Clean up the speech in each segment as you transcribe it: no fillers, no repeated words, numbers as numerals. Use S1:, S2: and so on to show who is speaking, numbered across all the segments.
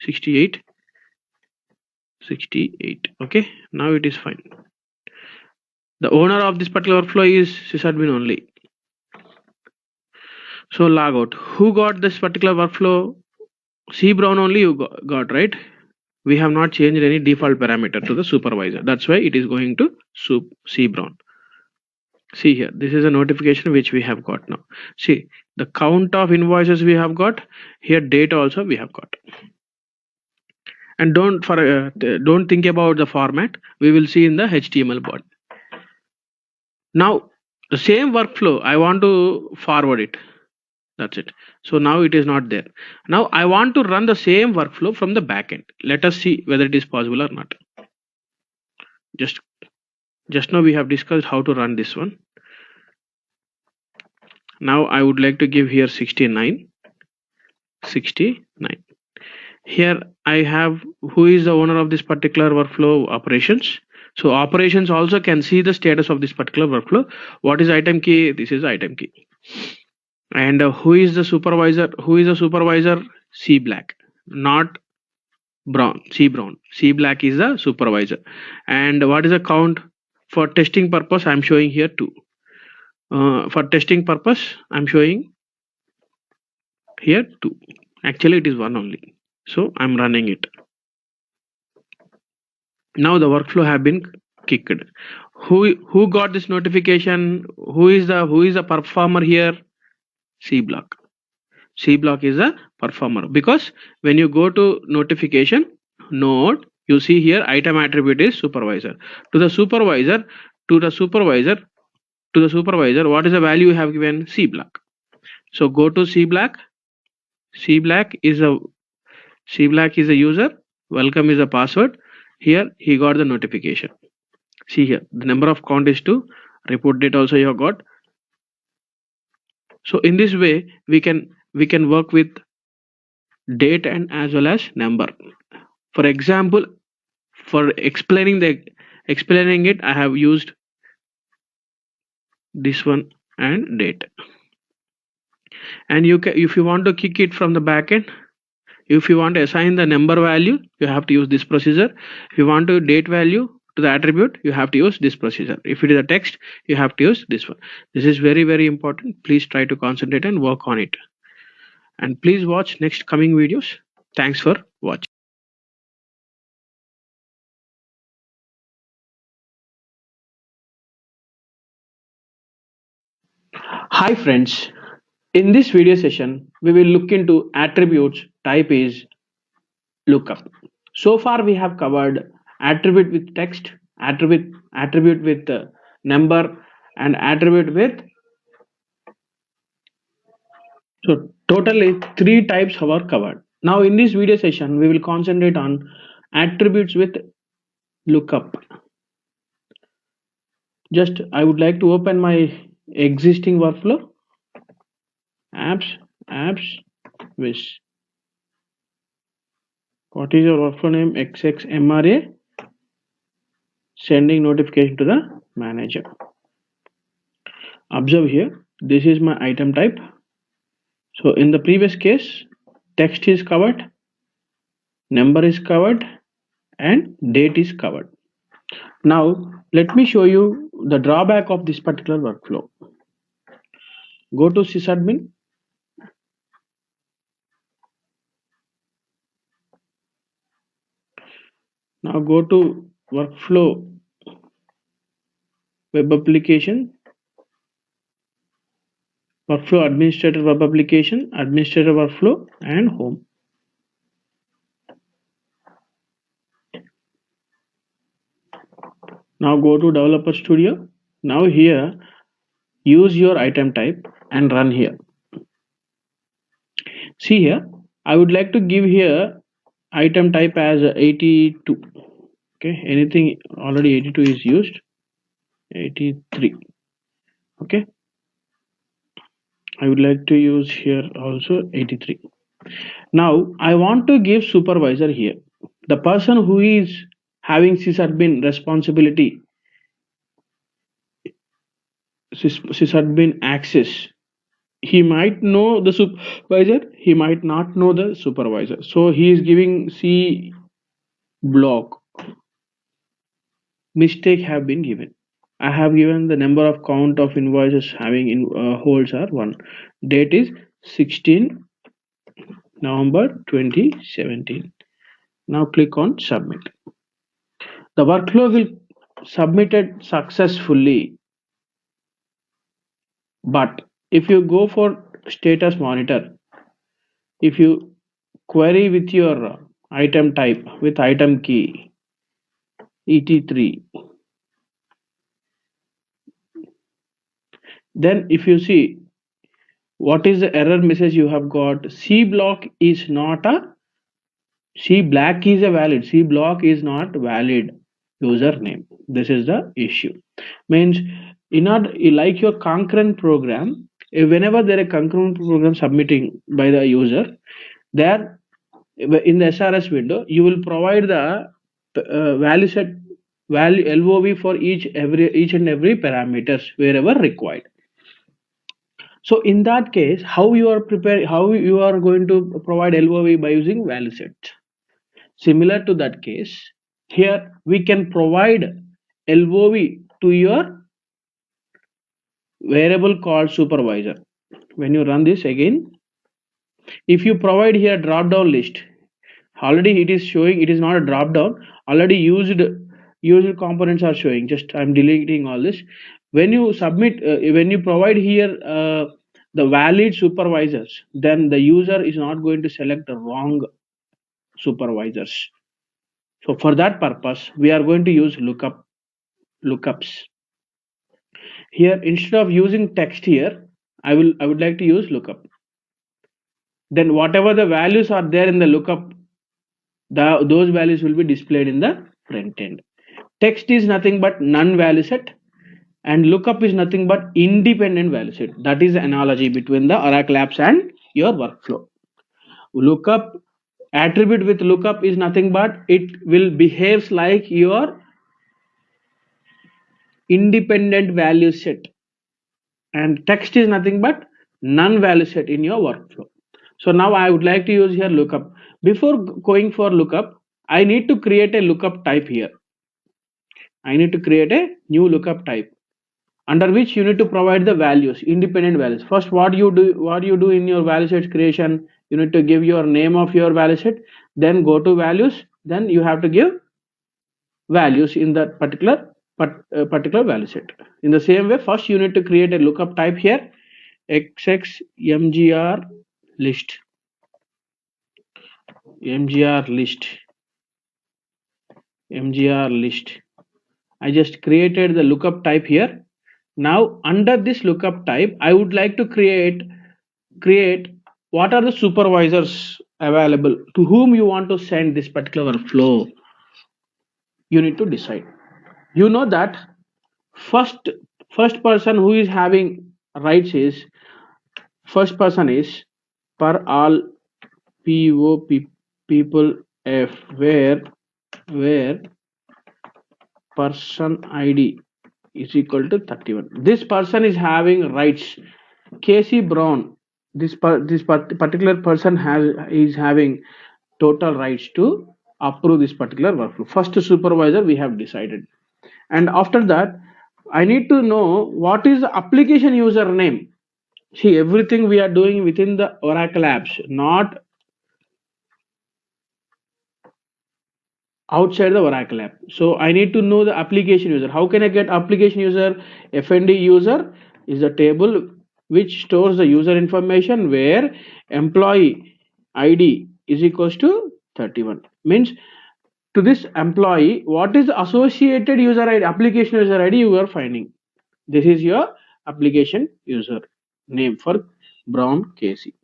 S1: 68. Okay, now it is fine. The owner of this particular workflow is sysadmin only. So log out. Who got this particular workflow? C Brown only you got, right? We have not changed any default parameter to the supervisor. That's why it is going to C Brown. See here, this is a notification which we have got now. See the count of invoices we have got here, date also we have got. And don't think about the format. We will see in the HTML body. Now the same workflow I want to forward it. That's it. So now it is not there. Now I want to run the same workflow from the backend. Let us see whether it is possible or not. Just now we have discussed how to run this one. Now I would like to give here 69. Here I have who is the owner of this particular workflow, operations. So operations also can see the status of this particular workflow. What is item key? This is item key. And who is the supervisor? C Black, not Brown. C Brown. C Black is the supervisor. And what is the count? For testing purpose, I'm showing here 2. For testing purpose, I'm showing here 2. Actually, it is 1 only. So I'm running it. Now the workflow have been kicked. Who got this notification? Who is the performer here? C Block. C Block is a performer, because when you go to notification node, you see here item attribute is supervisor. To the supervisor, what is the value you have given? C Block. So go to C Block. C Block is a user. Welcome is a password. Here he got the notification. See here, the number of count is 2. Report date also you have got. So in this way we can work with date and as well as number. For example, for explaining it, I have used this one and date. And if you want to kick it from the backend, if you want to assign the number value, you have to use this procedure. If you want to date value to the attribute, you have to use this procedure. If it is a text, you have to use this one. This is very, very important. Please try to concentrate and work on it. And please watch next coming videos. Thanks for watching. Hi friends. In this video session, we will look into attributes. Type is lookup. So far we have covered attribute with text, attribute with number, and attribute with. So totally 3 types are covered. Now in this video session, we will concentrate on attributes with lookup. Just I would like to open my existing workflow. Apps with. What is your workflow name? XXMRA. Sending notification to the manager. Observe here, this is my item type. So in the previous case, text is covered, number is covered, and date is covered. Now let me show you the drawback of this particular workflow. Go to sysadmin. Now go to workflow, web application, workflow administrator, web application, administrator workflow, and home. Now go to developer studio. Now here use your item type and run here. See here, I would like to give here item type as 82. Okay, anything already 82 is used. 83. Okay, I would like to use here also 83. Now I want to give supervisor here, the person who is having sysadmin responsibility, sysadmin access he might know the supervisor, he might not know the supervisor. So he is giving C block. Mistake have been given. I have given the number of count of invoices having in holds are 1. Date is 16 November 2017. Now click on submit. The workflow will submitted successfully, but if you go for status monitor, if you query with your item type with item key ET3, then if you see what is the error message you have got, C block is not a C black is a valid, C block is not valid username. This is the issue. Means in order like your concurrent program, whenever there is a concurrent program submitting by the user, there in the SRS window you will provide the value set value LOV for each and every parameters wherever required. So in that case, how you are going to provide LOV by using value set. Similar to that case, here we can provide LOV to your variable called supervisor. When you run this again, if you provide here drop down list, already it is showing it is not a drop down, already used components are showing. Just I'm deleting all this. When you submit, when you provide here the valid supervisors, then the user is not going to select the wrong supervisors. So for that purpose, we are going to use lookups. Here instead of using text here, I would like to use lookup. Then whatever the values are there in the lookup, those values will be displayed in the front end. Text is nothing but none value set, and lookup is nothing but independent value set. That is the analogy between the Oracle apps and your workflow. Lookup attribute with lookup is nothing but it will behaves like your independent value set, and text is nothing but none value set in your workflow. So now I would like to use here lookup. Before going for lookup, I need to create a lookup type here. I need to create a new lookup type under which you need to provide the values, independent values. First, what you do in your value set creation, you need to give your name of your value set, then go to values, then you have to give values in that particular value set. In the same way, first you need to create a lookup type here, xxmgr list, mgr list. I just created the lookup type here. Now under this lookup type, I would like to create what are the supervisors available, to whom you want to send this particular flow. You need to decide. You know that first person who is having rights is first person is per all people f where person id is equal to 31. This person is having rights. Casey Brown, this particular person is having total rights to approve this particular workflow. First supervisor we have decided, and after that I need to know what is the application user name. See, everything we are doing within the Oracle apps, not outside the Oracle app. So I need to know the application user. How can I get application user? FND user is a table which stores the user information where employee ID is equals to 31. Means to this employee, what is the associated user ID, application user ID you are finding. This is your application user name for Brown Casey.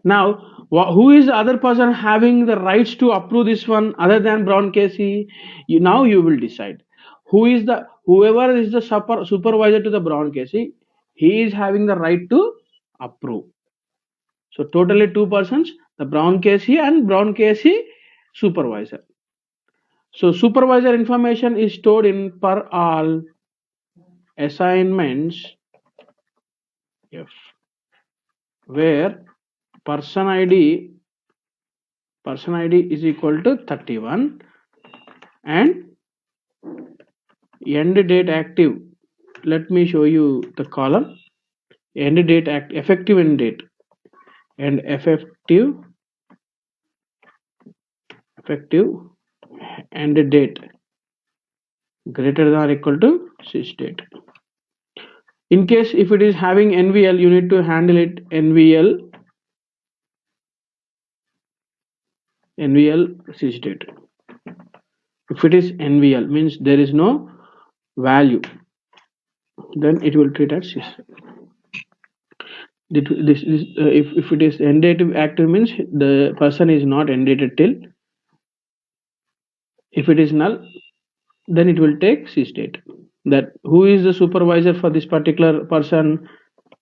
S1: Now, who is the other person having the rights to approve this one other than Brown Casey? Now you will decide. Whoever is the supervisor to the Brown Casey, he is having the right to approve. So totally two persons, the Brown Casey and Brown Casey supervisor. So supervisor information is stored in per all assignments F. where person ID is equal to 31 and end date active. Let me show you the column. End date effective end date and effective end date greater than or equal to sys date. In case if it is having NVL, you need to handle it NVL sys date. If it is NVL means there is no value, then it will treat as sys. If it is end date active means the person is not end dated till. If it is null, then it will take sys date. That who is the supervisor for this particular person?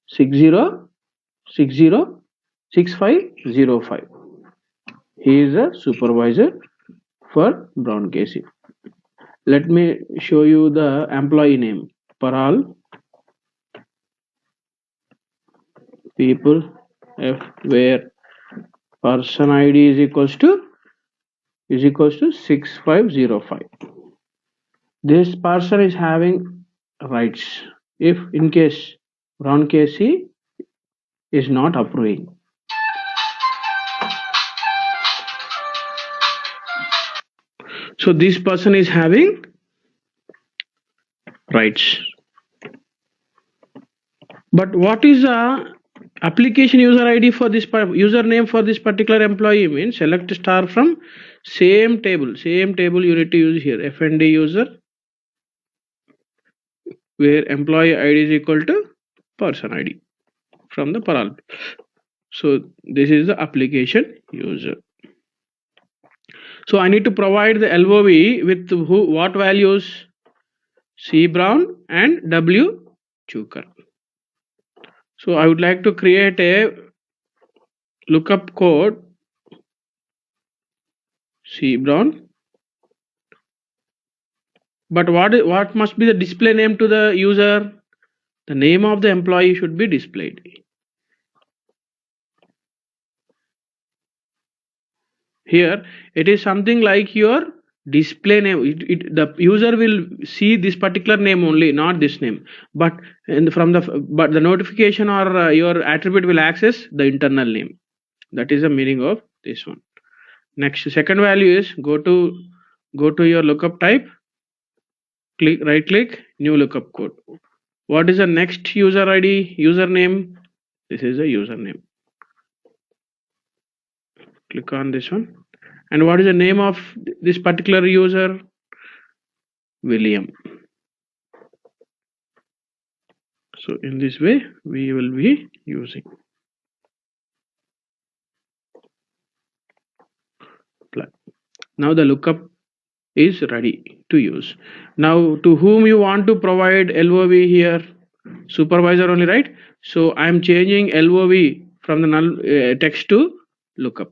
S1: 606505. He is a supervisor for Brown Casey. Let me show you the employee name. Paral people F where person ID is equals to 6505. This person is having rights. If in case Brown Casey is not approving. So this person is having rights. But what is the application user ID for this username for this particular employee? Means select star from same table you need to use here, FND user, where employee ID is equal to person ID from the Paral. So this is the application user. So I need to provide the LOV with what values? C Brown and W Chuker. So I would like to create a lookup code C Brown. But what must be the display name to the user? The name of the employee should be displayed. Here it is something like your display name. The user will see this particular name only, not this name. But the notification or your attribute will access the internal name. That is the meaning of this one. Next, second value is go to your lookup type. Right click, new lookup code. What is the next user ID? Username. This is a username. Click on this one. And what is the name of this particular user? William. So in this way we will be using. Now the lookup is ready to use. Now to whom you want to provide LOV here? Supervisor only, right? So I am changing LOV from the null text to lookup.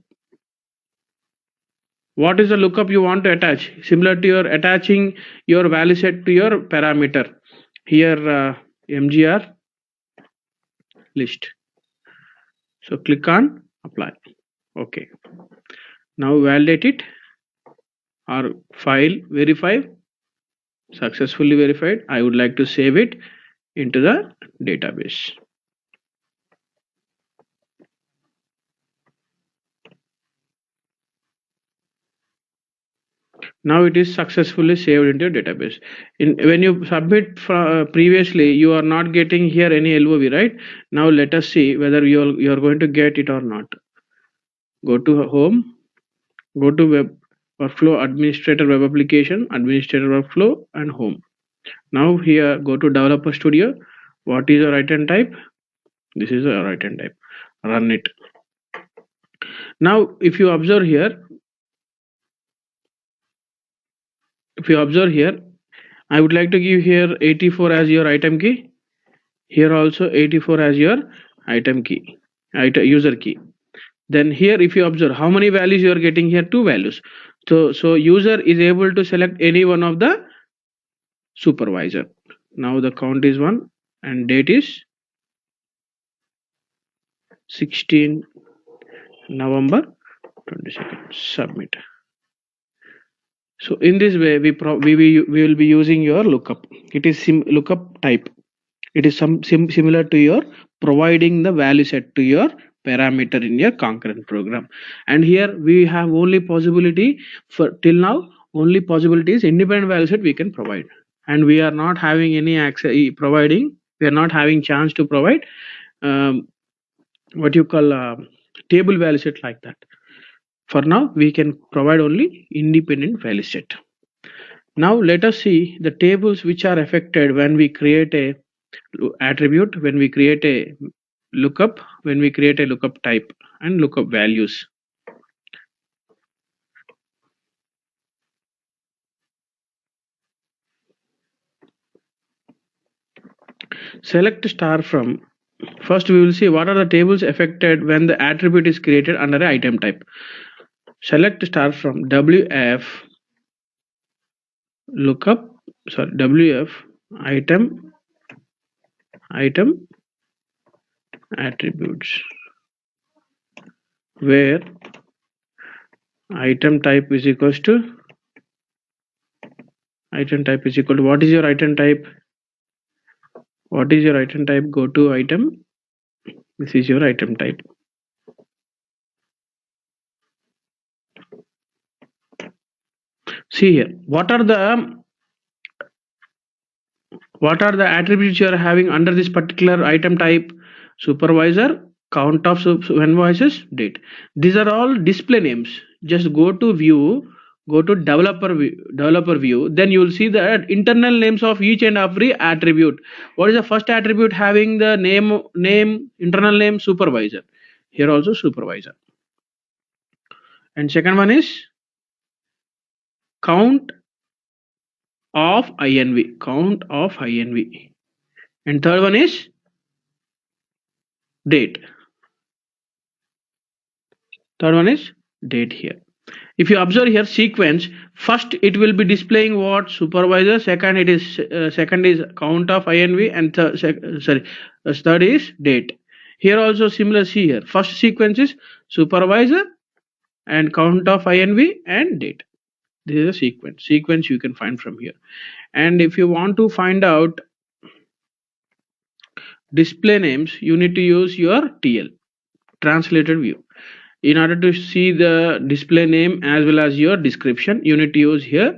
S1: What is the lookup you want to attach? Similar to your attaching your value set to your parameter. Here MGR list. So click on apply. Okay. Now validate it. Our file verify, successfully verified. I would like to save it into the database. Now it is successfully saved into your database. When you submit previously, you are not getting here any LOV, right? Now let us see whether you are going to get it or not. Go to home, go to web workflow administrator web application, administrator workflow and home. Now here go to developer studio. What is your item type? This is our item type. Run it. Now if you observe here, I would like to give here 84 as your item key. Here also 84 as your item key, user key. Then here if you observe how many values you are getting here, 2 values. So user is able to select any one of the supervisor. Now the count is 1 and date is 16 November 22nd. Submit. So in this way, we will be using your lookup. It is lookup type. It is similar to your providing the value set to your parameter in your concurrent program. And here we have only possibility for till now. Only possibility is independent value set we can provide, and we are not having any access providing. We are not having chance to provide what you call table value set like that. For now, we can provide only independent value set. Now let us see the tables which are affected when we create a attribute, when we create a lookup, when we create a lookup type and lookup values. Select star from. First we will see what are the tables affected when the attribute is created under an item type. Select star from WF lookup, sorry, WF item attributes, where item type is equals to what is your item type? What is your item type? Go to item. This is your item type. See here, what are the attributes you are having under this particular item type? Supervisor, count of invoices, date. These are all display names. Just go to view, go to developer view, then you will see the internal names of each and every attribute. What is the first attribute having the name internal name? Supervisor. Here also supervisor. And second one is count of INV, count of INV. And third one is date. Third one is date here. If you observe here sequence, first it will be displaying what? Supervisor. Second it is second is count of INV, and third is date. Here also similar. See here, first sequence is supervisor and count of INV and date. This is a sequence you can find from here. And if you want to find out display names, you need to use your TL, translated view. In order to see the display name as well as your description, you need to use here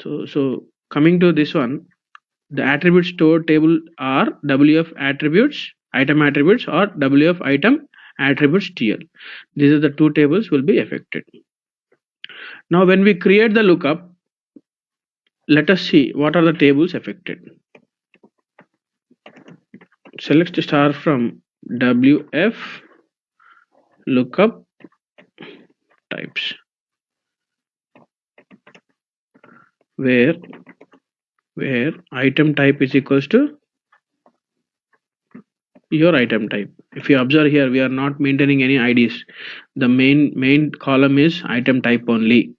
S1: So coming to this one, the attributes stored table are WF attributes, item attributes, or WF item attributes TL. These are the two tables will be affected. Now when we create the lookup, let us see what are the tables affected. Select star from WF lookup types, where item type is equals to your item type. If you observe here, we are not maintaining any IDs. The main column is item type only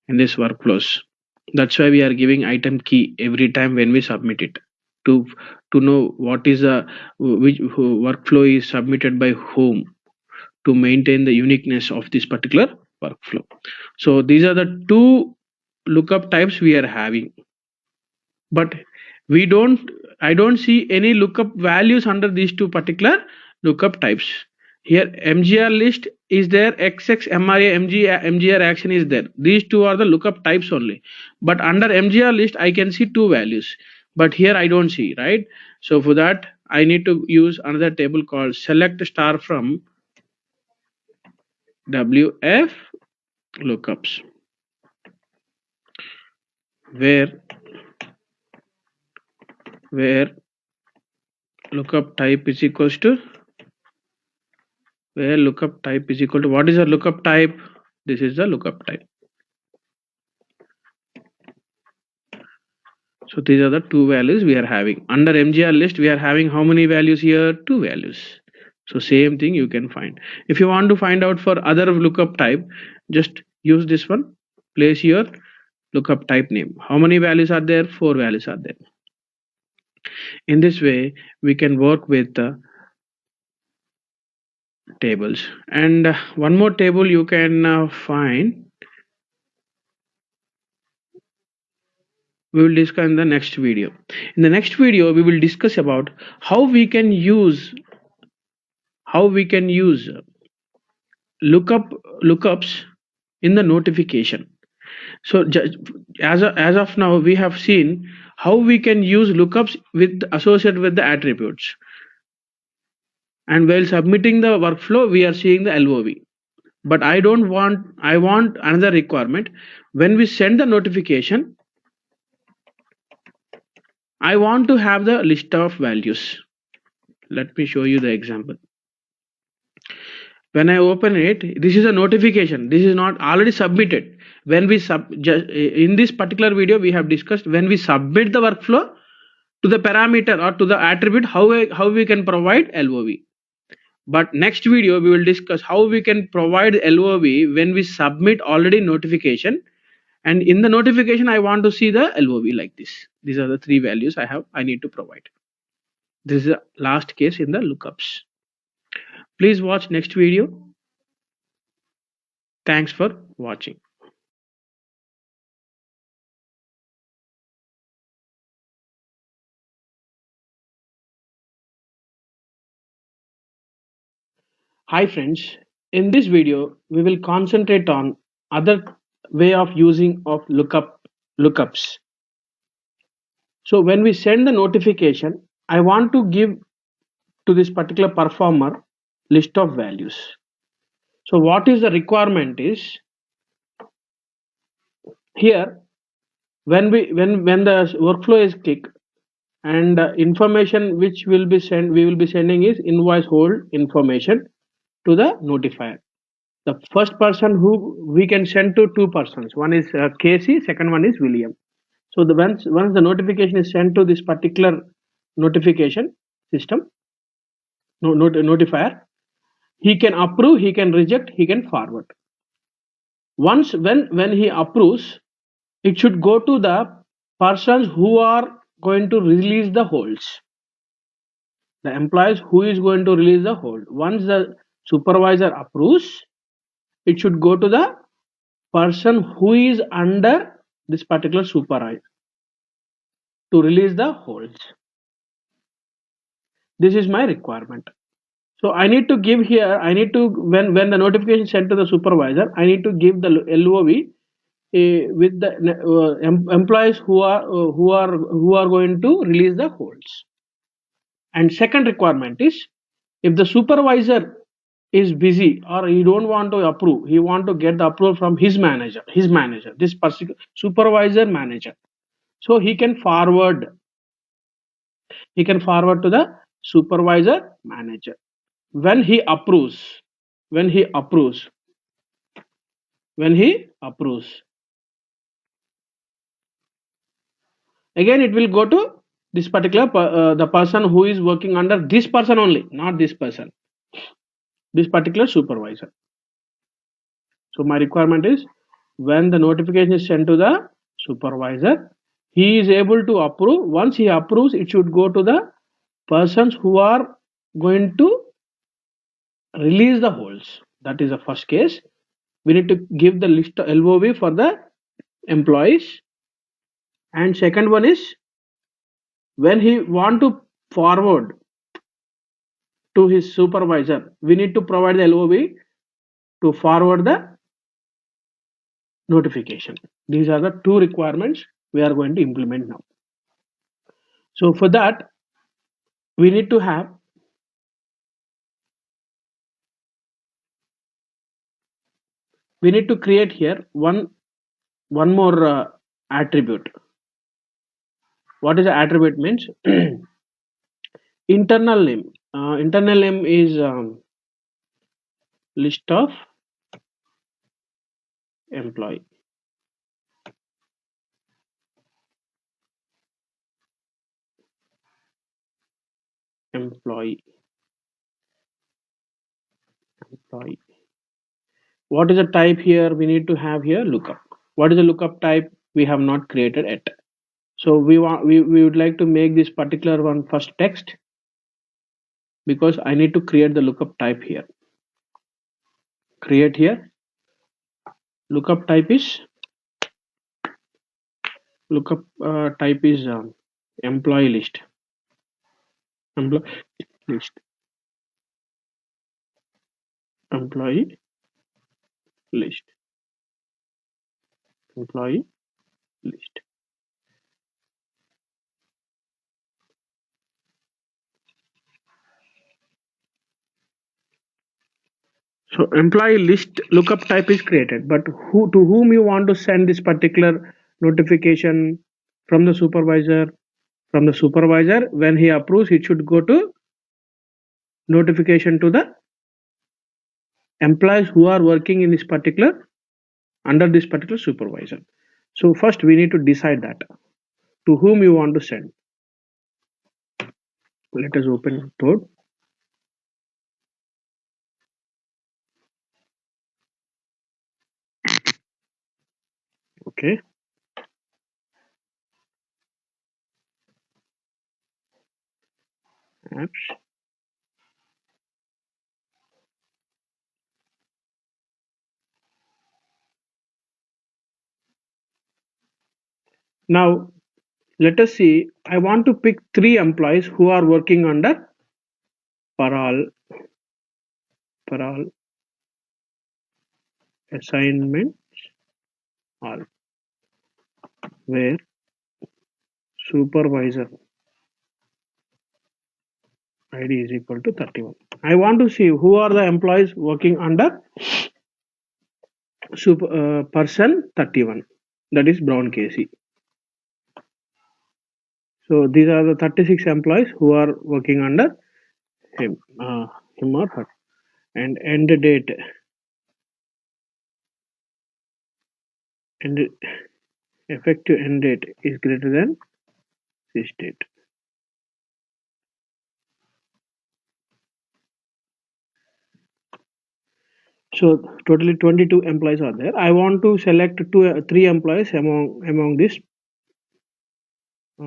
S1: in this workflows. That's why we are giving item key every time when we submit it, to know what is a which workflow is submitted by whom, to maintain the uniqueness of this particular workflow. So these are the two lookup types we are having, but I don't see any lookup values under these two particular lookup types. Here mgr list is there, xx mra mgr action is there. These two are the lookup types only, but under mgr list I can see two values, but here I don't see, right? So for that I need to use another table called select star from WF lookups, where lookup type is equals to, what is a lookup type? This is the lookup type. So these are the two values we are having. Under mgr list we are having how many values here? Two values. So same thing you can find. If you want to find out for other lookup type, just use this one, place your lookup type name. How many values are there? Four values are there. In this way we can work with the tables. And one more table you can find, we will discuss in the next video. In the next video we will discuss about how we can use lookups in the notification. So as of now we have seen how we can use lookups associated with the attributes, and while submitting the workflow we are seeing the LOV. But I want another requirement. When we send the notification, I want to have the list of values. Let me show you the example. When I open it, this is a notification. This is not already submitted. When we in this particular video we have discussed, when we submit the workflow to the parameter or to the attribute, how we can provide LOV. But next video we will discuss how we can provide LOV when we submit already notification, and in the notification I want to see the LOV like this. These are the three values I need to provide. This is the last case in the lookups. Please watch next video. Thanks for watching. Hi friends, in this video we will concentrate on other way of using of lookups. So when we send the notification, I want to give to this particular performer list of values. So what is the requirement is, here when the workflow is clicked, and information which we will be sending is invoice hold information to the notifier. The first person who we can send to two persons, one is Casey, second one is William. So once the notification is sent to this particular notification system notifier, he can approve, he can reject, he can forward. Once when he approves, it should go to the persons who are going to release the holds, the employees who is going to release the hold. Once the supervisor approves, it should go to the person who is under this particular supervisor to release the holds. This is my requirement. So I need to give here, when the notification is sent to the supervisor, I need to give the LOV with the employees who are going to release the holds. And second requirement is, if the supervisor is busy or he don't want to approve, he want to get the approval from his manager, this particular supervisor manager, so he can forward to the supervisor manager. When he approves, again it will go to this particular the person who is working under this person only, not this person, this particular supervisor. So my requirement is, when the notification is sent to the supervisor, he is able to approve. Once he approves, it should go to the persons who are going to release the holds. That is the first case. We need to give the list of LOV for the employees. And second one is, when he want to forward to his supervisor, we need to provide the LOV to forward the notification. These are the two requirements we are going to implement now. So for that, we need to create here one more attribute. What is the attribute means? Internal name. Internal name is list of employee. What is the type here? We need to have here lookup. What is the lookup type? We have not created it. So we would like to make this particular one first text, because I need to create the lookup type here. Create here. Lookup type is employee list. Employee list. Employee list. Employee list. So employee list lookup type is created, but to whom you want to send this particular notification? From the supervisor. From the supervisor, when he approves, it should go to notification to the employees who are working in this particular, under this particular supervisor. So first we need to decide that to whom you want to send. Let us open Toad. Okay. Apps. Now let us see. I want to pick 3 employees who are working under Paral assignments, all, where supervisor ID is equal to 31. I want to see who are the employees working under person 31, that is Brown Casey. So these are the 36 employees who are working under him or her, and end date and effective end date is greater than this date. So totally 22 employees are there. I want to select 3 employees among this